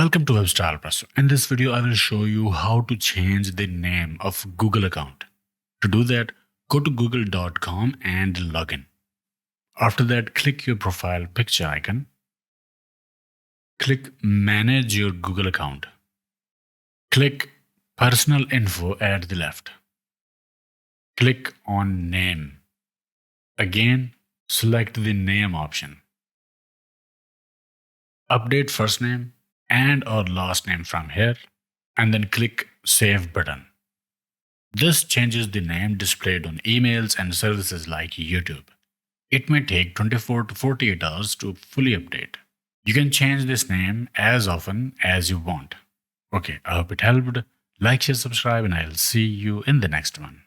Welcome to Webstyle Press. In this video, I will show you how to change the name of Google account. To do that, go to google.com and log in. After that, click your profile picture icon. Click Manage your Google account. Click Personal Info at the left. Click on Name. Again, select the Name option. Update first name and or last name from here, and then click Save button. This changes the name displayed on emails and services like YouTube. It may take 24 to 48 hours to fully update. You can change this name as often as you want. Okay, I hope it helped. Like, share, subscribe, and I'll see you in the next one.